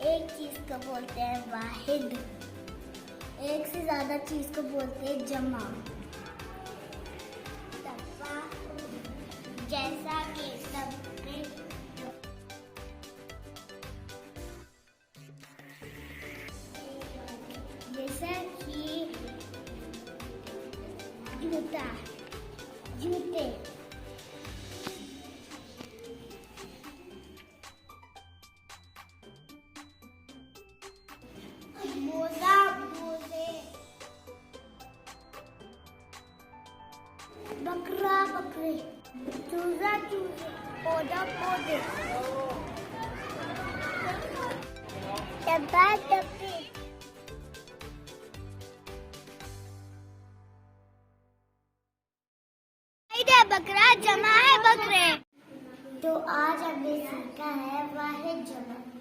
एक चीज को बोलते हैं वाहिद। एक से ज्यादा चीज को बोलते हैं जमा। दफा, जैसा कि सबने, जैसा कि जूता, जूते। मोजा, मोजे। बकरा, बकरे। चूजा, चूजे। पौधा, पौधे। डब्बा, डब्बे। बकरा जमा है बकरे। तो आज हमने सीखा है वाहिद जमा।